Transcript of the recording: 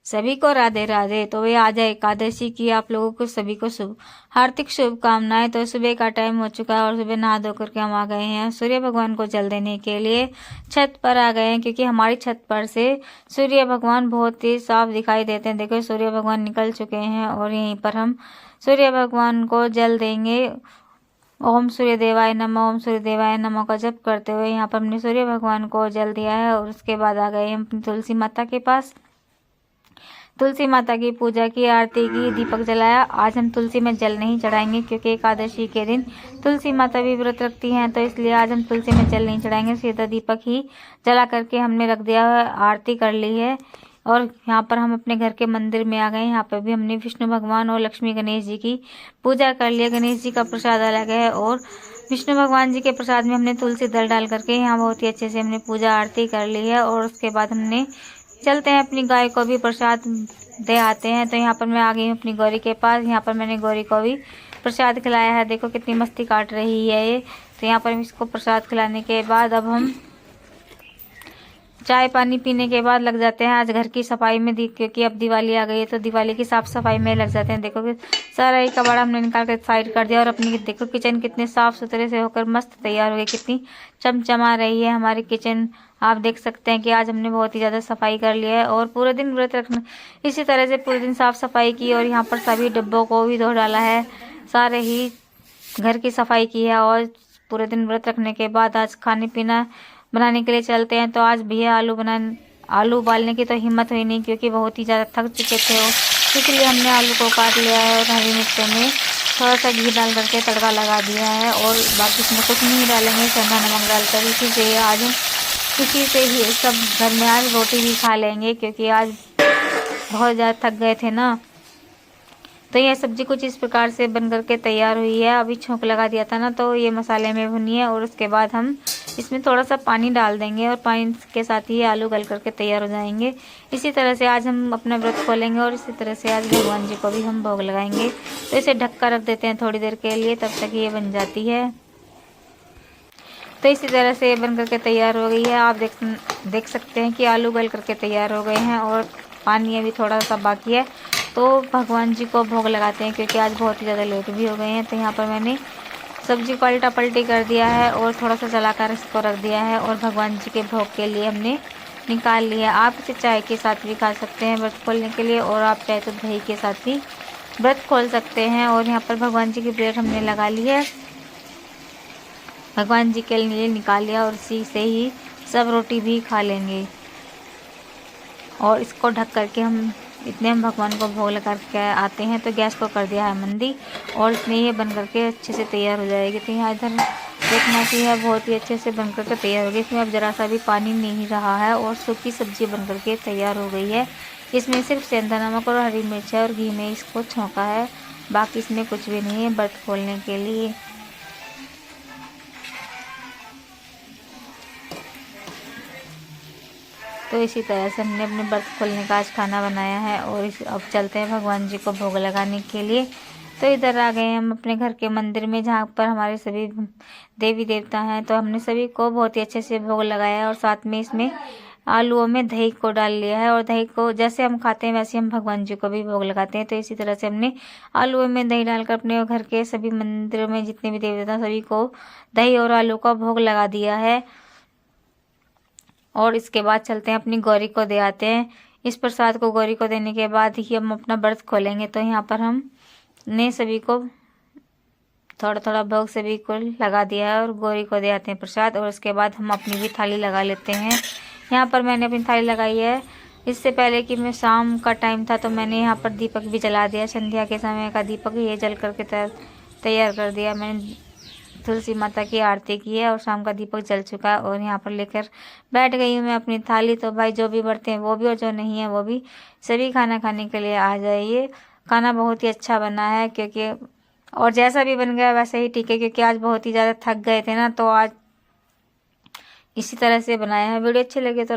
सभी को राधे राधे। तो वे आज एकादशी की आप लोगों को सभी को हार्दिक शुभकामनाएं। तो सुबह का टाइम हो चुका है और सुबह नहा धो करके हम आ गए हैं सूर्य भगवान को जल देने के लिए। छत पर आ गए हैं क्योंकि हमारी छत पर से सूर्य भगवान बहुत ही साफ दिखाई देते हैं। देखो सूर्य भगवान निकल चुके हैं और यहीं पर हम सूर्य भगवान को जल देंगे। ओम सूर्य देवाय नमः, ओम सूर्य देवाय नमः का जप करते हुए यहाँ पर हमने सूर्य भगवान को जल दिया है। और उसके बाद आ गए हम अपनी तुलसी माता के पास। तुलसी माता की पूजा की, आरती की, दीपक जलाया। आज हम तुलसी में जल नहीं चढ़ाएंगे क्योंकि एकादशी के दिन तुलसी माता भी व्रत रखती हैं, तो इसलिए आज हम तुलसी में जल नहीं चढ़ाएंगे। सीधा दीपक ही जला करके हमने रख दिया है, आरती कर ली है। और यहाँ पर हम अपने घर के मंदिर में आ गए। यहाँ पर भी हमने विष्णु भगवान और लक्ष्मी गणेश जी की पूजा कर लिया। गणेश जी का प्रसाद अलग है और विष्णु भगवान जी के प्रसाद में हमने तुलसी दल डाल करके यहाँ बहुत ही अच्छे से हमने पूजा आरती कर ली है। और उसके बाद हमने चलते हैं अपनी गाय को भी प्रसाद दे आते हैं। तो यहाँ पर मैं आ गई हूँ अपनी गौरी के पास। यहाँ पर मैंने गौरी को भी प्रसाद खिलाया है। देखो कितनी मस्ती काट रही है ये। तो यहाँ पर इसको प्रसाद खिलाने के बाद अब हम चाय पानी पीने के बाद लग जाते हैं आज घर की सफाई में। क्योंकि अब दिवाली आ गई है तो दिवाली की साफ सफाई में लग जाते हैं। देखो कि सारा ही कबाड़ा हमने निकाल कर साइड कर दिया और अपनी देखो किचन कितने साफ सुथरे से होकर मस्त तैयार हो गई। कितनी चमचमा रही है हमारी किचन। आप देख सकते हैं कि आज हमने बहुत ही ज़्यादा सफाई कर लिया है और पूरे दिन व्रत रखना इसी तरह से पूरे दिन साफ सफाई की। और यहाँ पर सभी डिब्बों को भी धो डाला है, सारे ही घर की सफाई की है। और पूरे दिन व्रत रखने के बाद आज खाने पीना बनाने के लिए चलते हैं। तो आज भैया आलू उबालने की तो हिम्मत हुई नहीं क्योंकि बहुत ही ज़्यादा थक चुके थे वो, इसलिए हमने आलू को काट लिया है और हरी मिर्चों में थोड़ा सा घी डाल करके तड़का लगा दिया है। और बाकी इसमें कुछ नहीं डालेंगे, सेंधा नमक डालकर इसी से आज इसी से ही सब घर में आज रोटी भी खा लेंगे क्योंकि आज बहुत ज़्यादा थक गए थे ना। तो यह सब्जी कुछ इस प्रकार से बन करके तैयार हुई है। अभी छोंक लगा दिया था ना, तो ये मसाले में भुनी है और उसके बाद हम इसमें थोड़ा सा पानी डाल देंगे और पानी के साथ ही आलू गल करके तैयार हो जाएंगे। इसी तरह से आज हम अपना व्रत खोलेंगे और इसी तरह से आज भगवान जी को भी हम भोग लगाएंगे। तो इसे ढक कर रख देते हैं थोड़ी देर के लिए, तब तक ये बन जाती है। तो इसी तरह से बन करके तैयार हो गई है। आप देख सकते हैं कि आलू गल करके तैयार हो गए हैं और पानी अभी थोड़ा सा बाकी है। तो भगवान जी को भोग लगाते हैं क्योंकि आज बहुत ही ज़्यादा लेट भी हो गए हैं। तो यहाँ पर मैंने सब्जी को पलटा पलटी कर दिया है और थोड़ा सा जलाकर इसको रख दिया है और भगवान जी के भोग के लिए हमने निकाल लिया। आप इसे चाय के साथ भी खा सकते हैं व्रत खोलने के लिए, और आप चाहे तो दही के साथ भी व्रत खोल सकते हैं। और यहाँ पर भगवान जी की प्लेट हमने लगा ली है, भगवान जी के लिए निकाल लिया और इसी से ही सब रोटी भी खा लेंगे। और इसको ढक करके हम भगवान को भोग लगा के आते हैं। तो गैस को कर दिया है मंदी और इसमें ये बन करके अच्छे से तैयार हो जाएगी। तो यहाँ इधर देखना कि है बहुत ही अच्छे से बन करके तैयार हो गई। इसमें अब ज़रा सा भी पानी नहीं रहा है और सूखी सब्जी बन करके तैयार हो गई है। इसमें सिर्फ सेंधा नमक और हरी मिर्च और घी में इसको छौंका है, बाकी इसमें कुछ भी नहीं है व्रत खोलने के लिए। तो इसी तरह से हमने अपने व्रत खोलने का आज खाना बनाया है और अब चलते हैं भगवान जी को भोग लगाने के लिए। तो इधर आ गए हम अपने घर के मंदिर में जहाँ पर हमारे सभी देवी देवता हैं। तो हमने सभी को बहुत ही अच्छे से भोग लगाया है और साथ में इसमें आलूओं में दही को डाल लिया है। और दही को जैसे हम खाते हैं वैसे हम भगवान जी को भी भोग लगाते हैं। तो इसी तरह से हमने आलूओं में दही डालकर अपने घर के सभी मंदिरों में जितने भी देवी देवता सभी को दही और आलू का भोग लगा दिया है। और इसके बाद चलते हैं अपनी गौरी को दे आते हैं। इस प्रसाद को गौरी को देने के बाद ही हम अपना व्रत खोलेंगे। तो यहाँ पर हमने सभी को थोड़ा थोड़ा भोग सभी को लगा दिया है और गौरी को दे आते हैं प्रसाद। और उसके बाद हम अपनी भी थाली लगा लेते हैं। यहाँ पर मैंने अपनी थाली लगाई है। इससे पहले कि मैं शाम का टाइम था तो मैंने यहाँ पर दीपक भी जला दिया। संध्या के समय का दीपक ये जल करके तैयार कर दिया। मैंने तुलसी माता की आरती की है और शाम का दीपक जल चुका है। और यहाँ पर लेकर बैठ गई हूँ मैं अपनी थाली। तो भाई जो भी बढ़ते हैं वो भी और जो नहीं है वो भी सभी खाना खाने के लिए आ जाइए। खाना बहुत ही अच्छा बना है क्योंकि और जैसा भी बन गया वैसा ही ठीक है क्योंकि आज बहुत ही ज़्यादा थक गए थे ना, तो आज इसी तरह से बनाया है। वीडियो अच्छी लगे तो